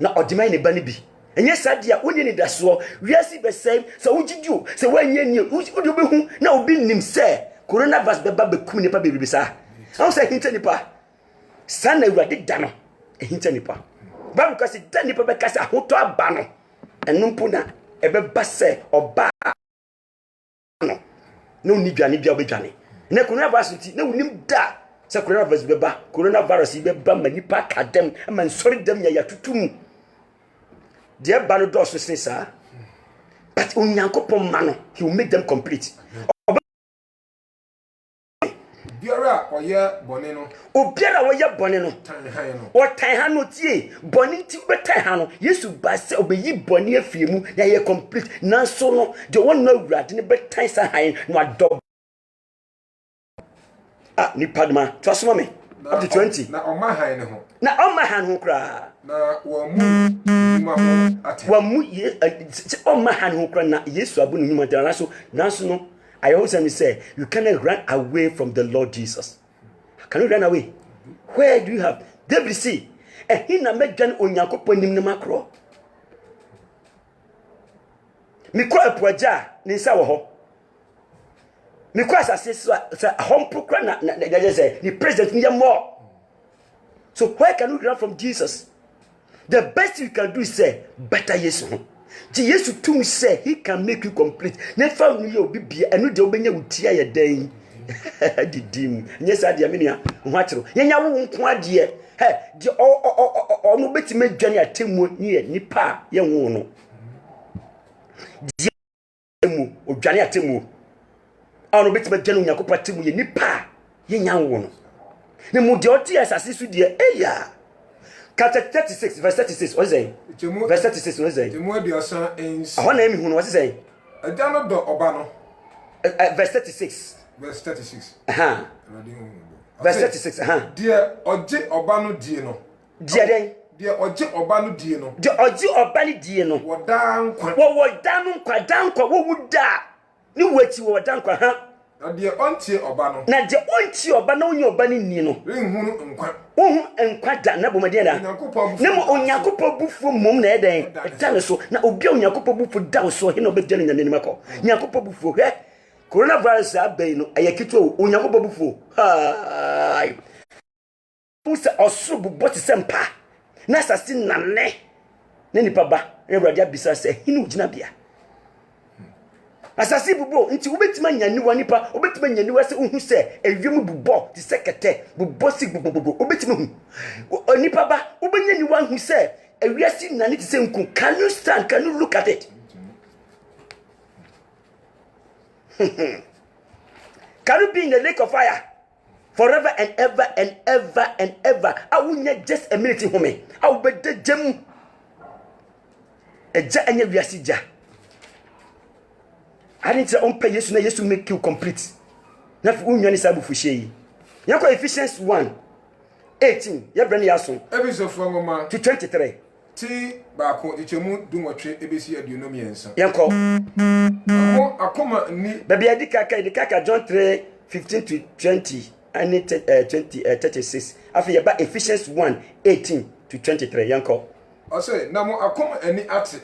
Na odimai ne ba ne bi. And yes, Sadia, we need that so. We are see the same. So, what did you say when you would you be who now be him say? Coronavirus the baby kumini pa baby sa. I'm saying hintanipa. Sana Radi Dano, a hintanipa. But because it done nipa because a hoto abano. And numpuna, a basse or ba. No need Johnny Biabijani. Ne coronavirus, no nim da. Sa coronavirus beba, coronavirus beba manipa kadem, and man sorry them ya tutum. Dear Banodos say, sir, but Unyankopon mano, he will make them complete. Biara or ya boneno, O Biara or ya boneno, or Tahano tie, boniti betahano, yes, to bass obey ye bonnier film, ya ye complete, none so no, the one no rat in a bed ties a high, no dog. Ah, Nipadma, trust me. Up to 20. Now on my hand, now on my hand who cry. Now, one ye on my hand who cry. Now, yes, I wouldn't human. No, I always say, you cannot run away from the Lord Jesus. Can you run away? Where do you have David? See, and he na make John Onyankopon nim na makro. Me kwa apuaja ni nsa wo ho. Me kwa asase so hompo kwa na say the president ni more. So where can we run from Jesus? The best you can do is say better yesu. Jesus to say he can make you complete. Never knew you be and no de obenya wutia ye dan. Didim. Yes ade amenia nwachiro. Yenya wo nko ade. He de o no betime dwane atemu ni nipa ye wo no. Mu odwane atemu. Ano betime dwane Onyankopon atemu ye nipa ye nya wo no. Ne mu de oti asase su de eya. Chapter 36 verse 36 what is it? Verse 36 what is it? How name hu no what is it? Adano do oba no. Verse 36. Verse 36. Verse 36 Dear oje oba no die no. Dear den. Dear oje oba no die no. Dear oje oba ni die no. Woda nkwa. Wo nkwa dankwa wo wuda. Ni wati wo dankwa Na de ontie oba no. Na de ontie oba na onye oba ni ni no. Renhunu nkwa. Ohu nkwa da na bomade da. Na mo Onyankopon bufu mom na eden. Etane so na obi Onyankopon bufu da so he na obedane nya nanim akọ. Onyankopon bufu he. Coronavirus abai no ayekito Onyankopon bufu. Hai. Pusa osubu boti sempa. Na sasi nane. Na nipa ba. Ewrade abisa se hinu gina bia. Asasi bubo nti obetima nyaniwa nipa obetima nyaniwa se ohu se ewiem bubo ti sekete bubo si bubo obetima hu nipa ba obenyaniwa hu se ewiasi nani ti se nku. Can you stand? Can you look at it? Can you be in the lake of fire forever and ever and ever and ever? I will not just a minute home. I will be the gem a ja anya wiasi ja. I didn't say on pay yesu na yesu make you complete. Na fu unwani sabu fu hye yi. Yanko Ephesians 1:18. Ya brani yaso. Ephesians 1 to 23. Ti ba ko ichemu dumotwe ebesi aduonom yensa. Yanko. Akoma ni Baby adika John 3:15 to 20 and 36. Afi ya ba Ephesians 1:18 to 23. Yanko. I say na mo akoma ani ate.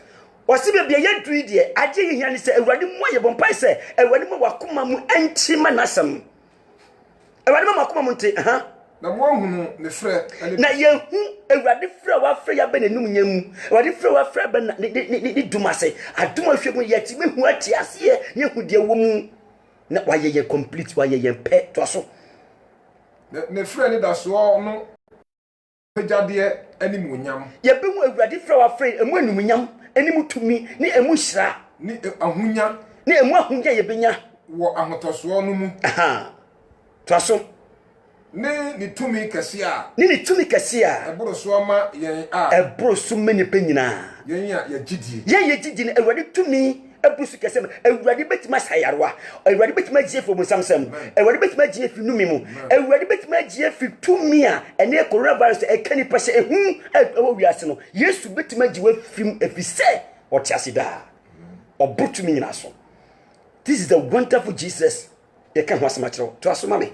Wasi be ye dui de aje ye hiane se awade mo ye bompai se awade mo wakoma mu anti manasam awade mo wakoma mu nti na mo hunu ne frɛ na ye hu awade frɛ wa frɛ ya be nenum nyam awade frɛ wa frɛ be ni dumase aduma hwe mu ye ti me hu ati ase ye ne hu de wo mu na wa ye complete wa ye pɛ to so ne frɛ ni da so no pejade animu nyam ye be mu awade frɛ wa frɛ emu enum nyam enimu tumi ni emu hira ni ahunya ni emu ahunya ye benya wo ahotoso no mu to so ni tumi kase a ni tumi kase a eboro so ma yen a eboro so mani penyina yen ya gidie ye gidie ni ewade tumi ebusu kase ma ewade betima sayarwa ewade betima gie fo musamsam ewade betima gie fi numi mu ewade betima gie fi tumi a ene coronavirus ekani pase ehu ewo wiase no yesu betima gie wa fim efise otiase da obutumi nyina so. This is the wonderful Jesus ye kan ho asema kire to asoma me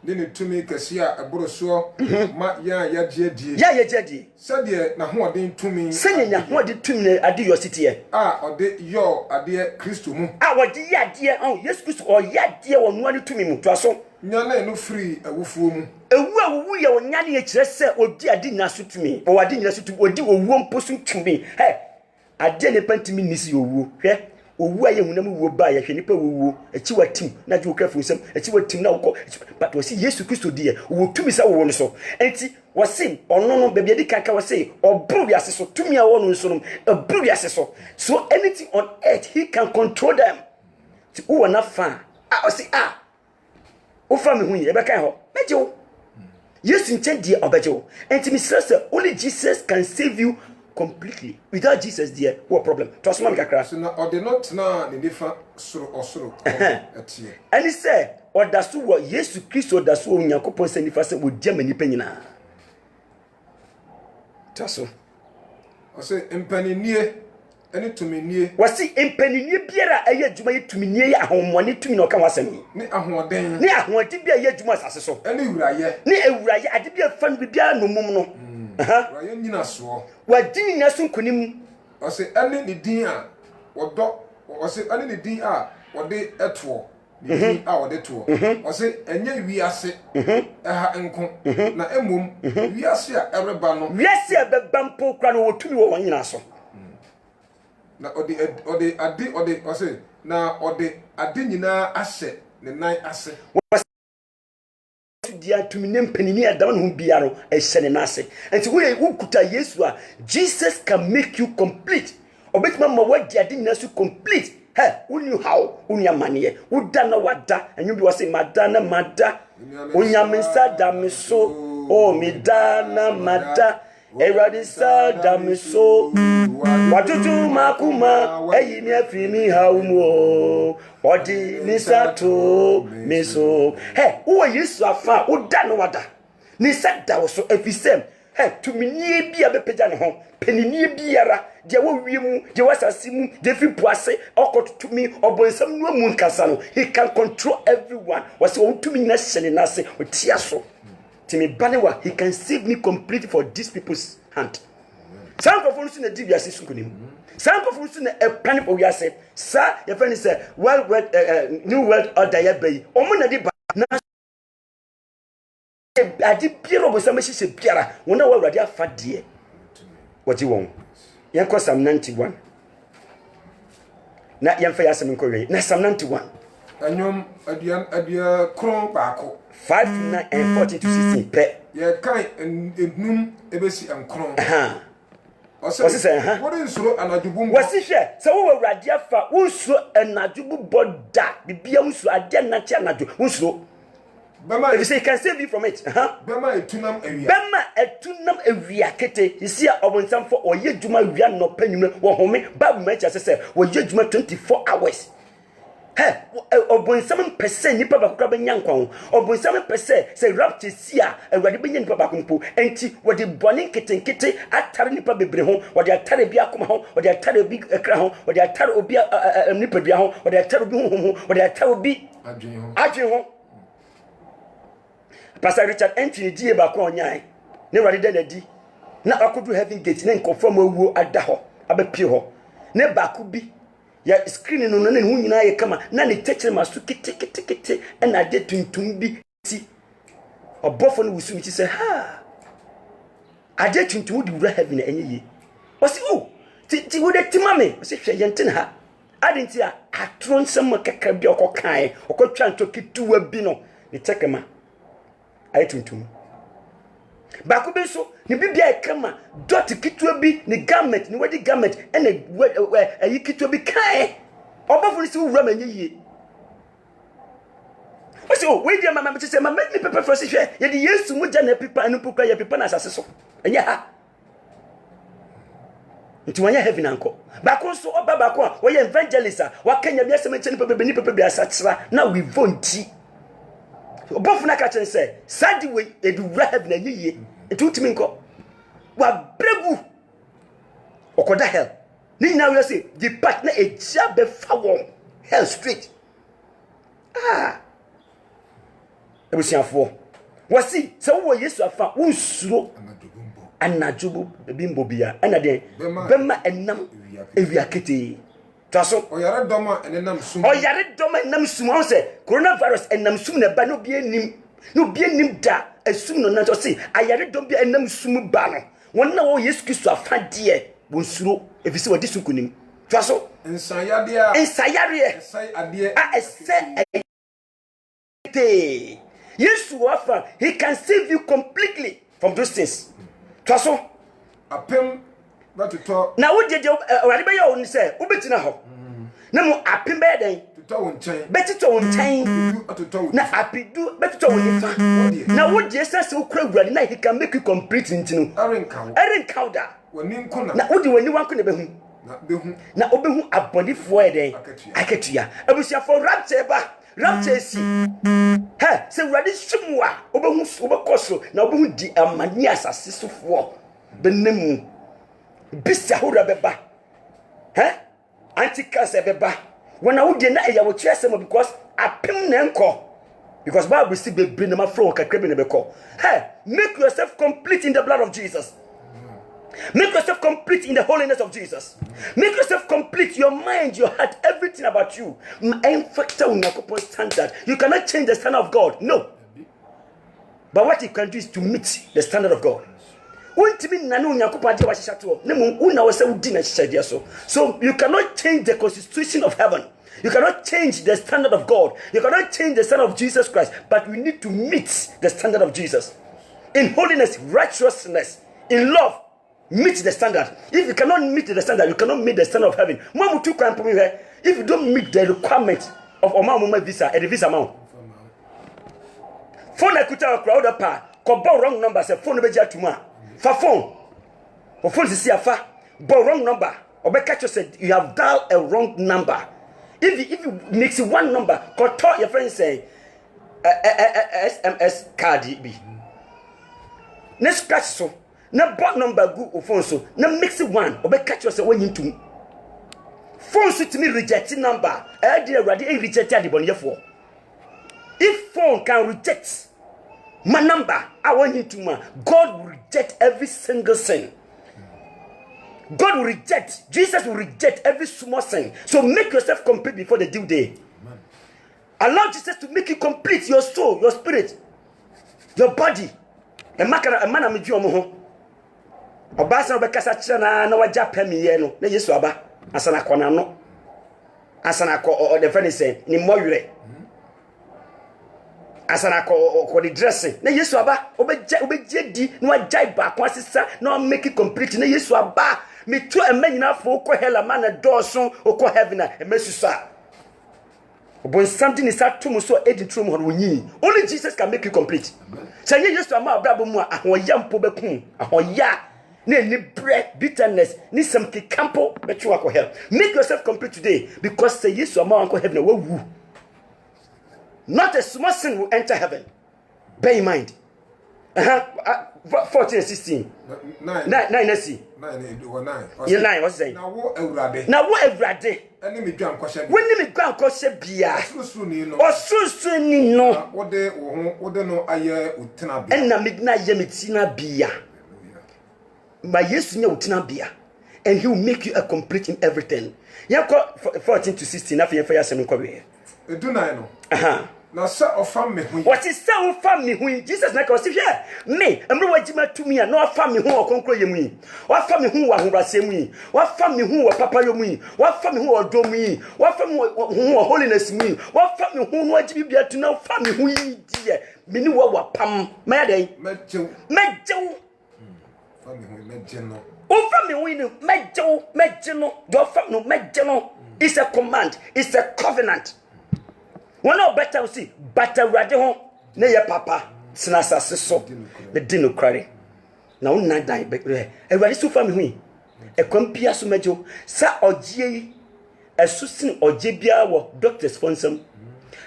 ne tumi kasia aboroso ma ya jedi ya jedi sade na hoden tumi sanya nya hoden tumi na ade yo sitie ode yo ade Kristo mu wode ya de Yesu Kristo o ya de wo no ade tumi mu to aso nyane no free awufuo mu ewu ye wonyane ye kire se odi ade nya so tumi o ade nya so tumi odi owuo mposo tumi ade ne pantimi nisi owuo hwe owu aye hunam wo ba ye hwe nipa wowu achi watim na je okafu nsem achi watim na wokọ but wasi Yesu Kristo die wo tumi sa wo no so enti wasi ono no bebia di kaka wasi obru wiase so tumi a wo no so no obru wiase so anything on earth he can control them ti wo na fa wasi o fa me hu ye be kan ho meje wo Yesu nchen die obeje wo enti mi stress only Jesus can save you completely. Without Jesus there, what problem? Trust me, kakra. So now, or they not now the different soro. And he said, or that's what Jesus Christ or that's what Yakopon send if I say with Germany penina. Trust me. I say, impeni near, any to me near. Was see impeni near Piera, a year to me to me near a home one to me no come was me. Ne a home then. Ne a home to be a year to my so. Any raya. Ne a raya, I did be a fun with Bia no mumo. Raya Nina so. What did you soon kunim? I say, any the dear, or dog, or say, any the dear, or they at war. Our de tour. Or say, and yet we are sick. Uncle. Na emum, we are here every bano. Yes, sir, but Bampo Crano to me one in so. Na or the or say, now or the adinina asset, the night asset. Dia to me name penini adam hu biaro e hye na ase enti wo kuta Yesu a Jesus can make you complete obetima ma wadi ade na so complete unu how unu amane woda na wada enyu bi wose madana mada onyamensa da me so o me dana mada eradi sa da me so watutu makuma eyi mi afimi hawmu odi ni sato me so wo Yesu afa woda no wada ni sada wo so efisem tumini bia bepeja ne ho penini biara de wo wiemu de wasase mu de fi puase okotumi obonsam no mu nkasa no he can control everyone was wo tumi na hyene na se otia so timi banewa he can save me completely for these people's hand some of us na divia sisukunim some of us na a plan for we say sir your friend say well new world order ya bay omo na di ba na adi piero bo sama hye piara wona wa awurade afade waji won yanko Psalm 91 na yamfa yasem nkowe na Psalm 91 anyom adia kron baako 5 and 14 to 16 pe ye kan enum ebesi enkron wasi say what is so anadubum wasi hwe se wo awurade afa wonso anadubu boda bibia wonso ade na che anadu wonso Bema, if you can save you from it, Bema etunam ewia. Bema etunam ewia kete. You see, obonsam for oye juma wia no penyume wo home. Bible mention say oye juma 24 hours. Obonsam percent nipa bakura benya nkwan. Obonsam percent say rapture sia awade benya nipa bakumpo. Enti wode bone kete atare nipa bebre ho, wode atare bi akoma ho, wode atare bi ekra ho, wode atare obi nipa bia ho, wode atare obi ho, wode atare obi adwen ho. Pastor Richard entry die ba ko onyan ne wade da nadi na akodu heaven gate ne nkofam awuo ada ho abapie ho ne ba ko bi ya screen no na hu nyina ye kama na ne techere maso kete na ade tuntum bi ti obofo no wusu mi ti se ade tuntum di wura heaven enye ye o si ti wo de timame o se hwe yente ha adenti a atron sem kaka bi okokan okotwa ntokitu bi no ne tekema ay tuntum ba ko be so ni bibia e kama dot kitwa bi ni garment ni wadi garment ene ayi kitwa bi kai obafo ni si wura manye yie o se we dia mama me se mama ni pepe fro se hwe ye di Yesu mu ja na pipa anu pupa ya pipa na asase so enye ha nti wanya heaven anko ba ko so oba ba ko wo ye evangelist a wakanya bi asema cheni pepe ni pepe bi asatra na we vonti obofu na ka chen say sadi we edu rehab na yiye etutimi nko wa bregu okoda hell ni na we say the part na ejia be fa won hell straight ebusiafo wasi se wo Yesu afa unsuro anajubu bimbo bia ana de bema enam ewiakete taso oyare doma enam sum on se coronavirus enam sum na ba no bia nim da asum no na to se ayare dom bia enam sum ba no wonna wo Yesu Kristo afa de wonsuro efisi wadi sunkunim taso ensayade Yes, offer. He can save you completely from those things. Taso. Apem to talk. Now what did you already own say? Ubetina ho. No apem beden. To talk chain. Better to on chain. Na api do better to on fa. Now what Jesus so crowd na he can make you complete into. Erin Kauda. Woni nkona. Na odi wani wanko na behu. Na obehu abodifo eden. Aketua. Abusia for rapture ba. Rapture si. Hey, say ready sumwa. Obekoso na obehu di amani asase sofo. Benemu. Bisa hora beba. Anti-cancer beba. When I would deny ya wo kyerese because apem na enko. Because Bible say be bring na from kakra na beko. Hey, make yourself complete in the blood of Jesus. Make yourself complete in the holiness of Jesus. Make yourself complete, your mind, your heart, everything about you. Standard. You cannot change the standard of God. No. But what you can do is to meet the standard of God. So you cannot change the constitution of heaven. You cannot change the standard of God. You cannot change the standard of Jesus Christ. But we need to meet the standard of Jesus. In holiness, righteousness, in love. Meet the standard. If you cannot meet the standard, you cannot meet the standard of heaven. If you don't meet the requirement of Omama visa and the visa amount. Phone I could tell a crowd up, call wrong number, say phone beja tuma. For phone. For phone to see a fa, wrong number. Or be catch you said you have dialed a wrong number. If you mix one number, call talk your friend say SMS card be. Next scratch so. Na bot number go o phone so na mix one obe catch yourself when you to phone so to me reject number e dey ready e reject adiboniyefo. If phone can reject my number I want you to God will reject every single sin. God will reject, Jesus will reject every small sin. So make yourself complete before the due day. Amen. Allow Jesus to make you complete, your soul, your spirit, your body. A man am you Obasa obekasa chira na waja pamiye no na Yesu aba asana kona no asana ko the friend say ni moyure asana ko the dressing na Yesu aba obeje di na waja ba kwa sisa na make it complete na Yesu aba me to emanyina fo ko hela man doso ko heaven na emesusa obon something is at to so edit room ho wonyi. Only Jesus can make you complete. Say Yesu ama abrabo mu ahoya mpo bekun ahoya ni bread, bitterness, ni some campo, but you are help. Make yourself complete today because say yes, your mom heaven will woo. Not a small sin will enter heaven. Bear in mind. 14 and 16. 9 let's see. 9 what's saying? Now what every day. When you go question bia. Or so no. What they no aye utina bia. And na midnight yemitina bia. But yes, you know, and he will make you a complete in everything. You 14 to 16. After you fire some career. Do I know? Now, sir, of family. What is so family? When Jesus, like us, here, me, and no one to me, and no family who are concluding me. What family who are saying me? What family who are papa me? What family who are do me? What family who are holiness me? What family who want to be to know family who is dear? Me know what pam, my day, Medjo. Oh, family, Medjo, your family, Medjo. It's a command, it's a covenant. One no better we see, better radio, ne ya papa, snasa so, the dinocratic. Now, not die, but a very so family, a compia so Medjo, sa or G, a susin or Jibia or doctor sponsor.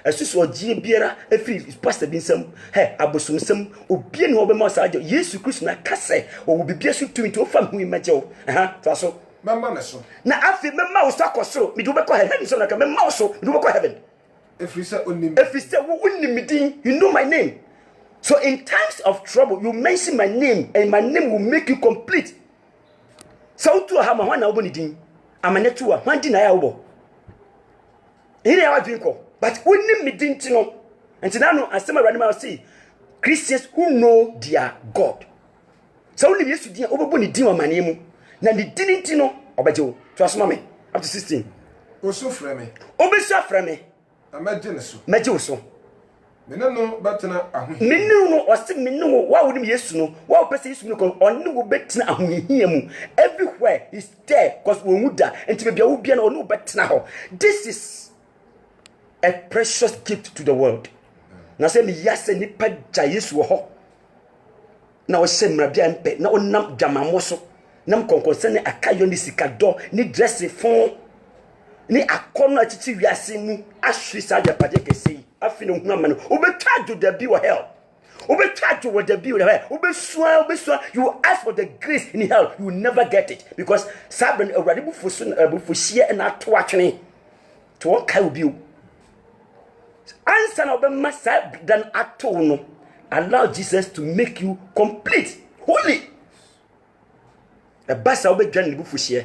A sus or Jibiera, a free is pastor bin some, hey, abosum some, or bien over Masajo, yes, you Christian Casse, or will be pierced to me to a family Medjo. So, Mamma, so. Now, after my mouse talk or so, me do back heaven, so like a mouse, do back heaven. If you say only you know my name. So in times of trouble, you mention my name, and my name will make you complete. So to have my one din, I'm a netua, one din I obo. Here I drink, but only me din to know. And now I say I see Christians who know their God. So only used to do over din my name. Now the didn't know obajo. Trust me up to 16. Also frame. Obeso frame. Imagine so. Mejo so. Me no betena ahu. Me no o se me no wa wo nim Yesu no. Wa wo pese Yesu no ko onne wo betena ahohia mu. Everywhere is there cause we wuda enti be bia wo bia na onne wo betena ho. This is a precious gift to the world. Na say me yase nipa ja Yesu ho. Na wo se mra bia mpe na onam jamamo so. Nam konkonse ne akayo ni sikado ni dress fon ni akono achichi wiase mu ahwe sa adapade kese afi no hu amane obetwa da bi wo hell obetwa wo da bi wo hell obesua you ask for the grace in hell you will never get it because sabren awrade bufu hie na to atwene to kai obi o answer na obemma dan ato no allow Jesus to make you complete holy a basa obedwan ne bufu hie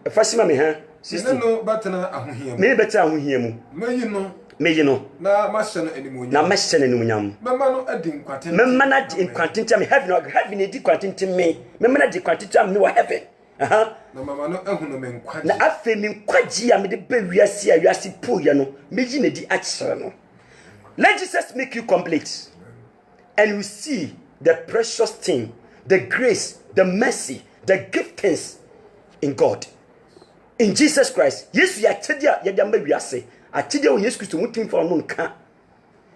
e fasima me ha sister no batena ahohia mu me beta ahohia mu meyi no na masene animunyam na masene animunyam memma no adi nkwatente memma na di nkwatente me heaven edi nkwatente me memma na di nkwatente me wa heaven na mama no ehunu me nkwaji na afa mi nkwaji a me de ba wiase a wiase poye no meyi na di akere no. Let Jesus make you complete and you see the precious thing, the grace, the mercy, the giftings in God. In Jesus Christ, yes, ya chedia ya damba wiase. A chedia o Yesu Kristo mutim fa ono nka.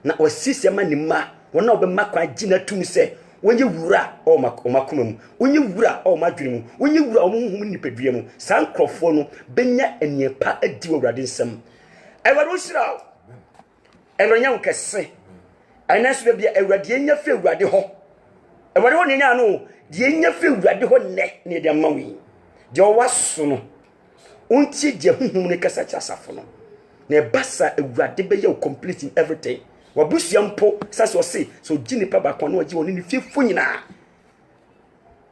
Na o sisi ma ni ma, wona obema kwa gina tum se, wonye wura o makoma mu. Wonye wura o madwene mu. Wonye wura o honhom nipadua mu. San krofo no benya eniepa adi wo Awurade nsam. Awurade shira. Ewanya nkese. Anaso be bia Awurade enya fa Awurade ho. Awurade ho nya no, de enya fa Awurade ho ne ne de mawi. De o waso no. Unti je huhum ne kasa chasafo no na basa Awurade be ye complete in everything wabusia mpo sase o se so gini pa ba kono oji woni ne fiefo nyina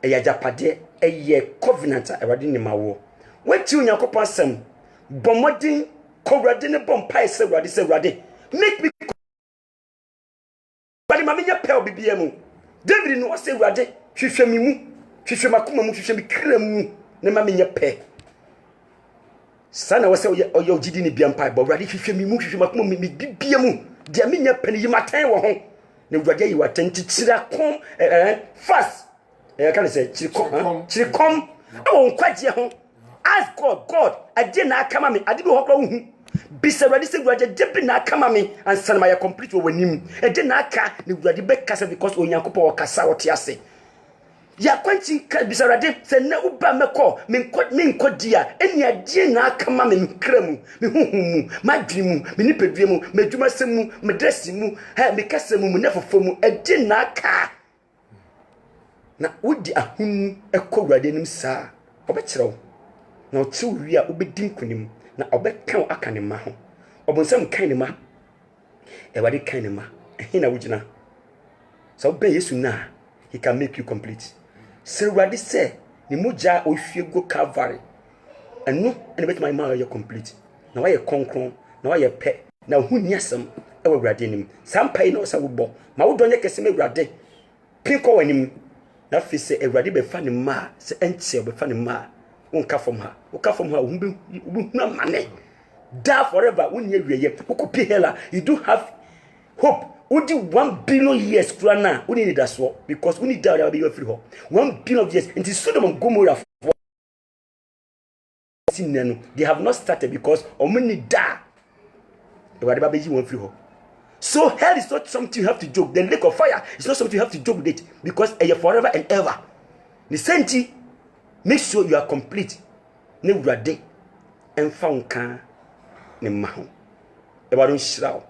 e ya japade e ye covenant Awurade ni mawo wati Onyankopon asem bomodin ko Awurade ne bompai se Awurade make me bali ma menya pel bibia mu David no se Awurade hwehwe mi mu hwehwe makoma mu hwehwe mi kra mu ne ma menya pe sana wase oyo gidi ni biampa bo Awurade hwehwe mi mu hwehwe makoma mi bibia mu dia menya pani yimatan wo ho na Awurade yi watenti kira kom fast kan say chirikom awon kwaje ho ask God ade na akama me ade bi hokra wo hu bisa Awurade se Awurade de na akama me ansa na ma ya complete wo wanim ade na aka na Awurade be kasa because Onyankopon wo kasa wo te ase ya kwanti ka bisa Awurade se na uba meko me nkodia eni ade na akama me nkramu me huhumu madwiri mu me nipadua mu me dwuma semu me dress mu me kasa mu na fofo mu ade na aka na udi ahunu ekọ Awurade nim saa obekyerew na otu wi a obedi nkunim na obeka aka ne ma ho obonsam kan ne ma Awurade kan ne ma ehina wugina so obe Yesu na he can make you complete. So Awurade say ni moja ohwie go Calvary eno ene bet my man you complete na why konkron na why pe na hu ni asem e wa Awurade nim sampai na osa wo bo ma wo donye kese me Awurade pinko wanim na fi se Awurade be fa ne ma se enche be fa ne ma wonka fom ha wo be na mane da forever wonye wieye wokopi hela you do have hope. Udi 1 billion years krana uni need that because we need that be free ho 1 billion years into Sodom and Gomorrah they have not started because omni da Awurade ba beji won free ho. So hell is not something you have to joke. The lake of fire is not something you have to joke with it because you forever and ever. The senti make sure you are complete. Ne Awurade emfa nka ne ma ho e ba don shirawo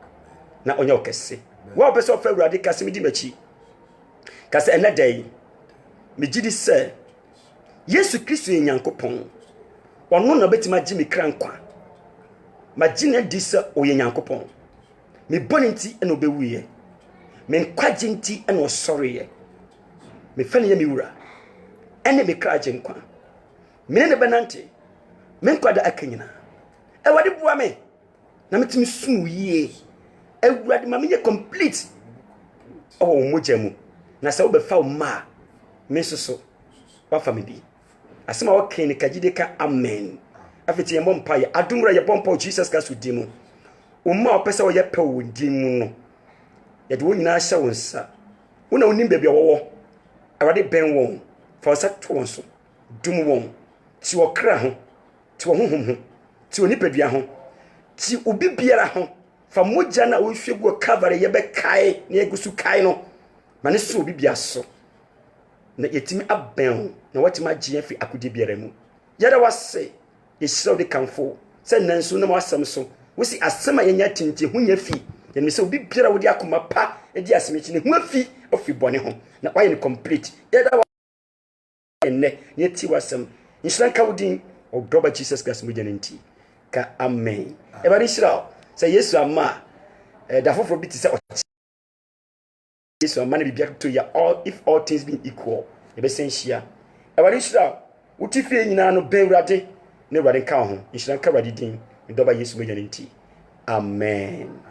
na onya okese wa person of Awurade kase mi di machi kase ena dai me gidi se Yesu Kristo Nyankopon ono na betima gi me krankwa ma gi na di se oye Nyankopon me boninti eno bewuye me nkwaje nti eno sorry me fane ye me wura ene me kraje nkwa me ne benante me nkwada akanyina e wade bua me na metimi sum yie ewurade ma me ye complete oh mojamu na se wo be fa ma me soso wa family asema wa ken kagide ka amen afiti ye mompa ye adumra ye bompa Jesus Christ udimu umma opese wo ye pe wo dimu no ye de wo nyina hye wo nsa wona onim bebia wo awade ben won fa sa to won so dum won ti wo kra ho ti wo honhom ho ti onipadua ho ti obi biara ho fa moja na wo hwegu cover ye be kai na egusu kai no mane so obi bia so na yetimi aben na watima agye fi akudi biara mu yada wase yesiro de kanfo se nanso na wasam so wosi asema yenya tinti hunya fi ye me se obi biara wodi akoma pa edi asemechi ne hu afi ofi bone ho na why ni complete yada enne yeti wasam nshranka wodi odoba Jesus Christ mu janenti ka amen e bari shira se Yesu ama da foforo bi ti se Yesu ama na bibia to ya all if all things being equal e be senhia e bari shira wuti fie nyina no ben wrade ne wrade ka ho nshranka wrade din ndoba Yesu mu janenti amen.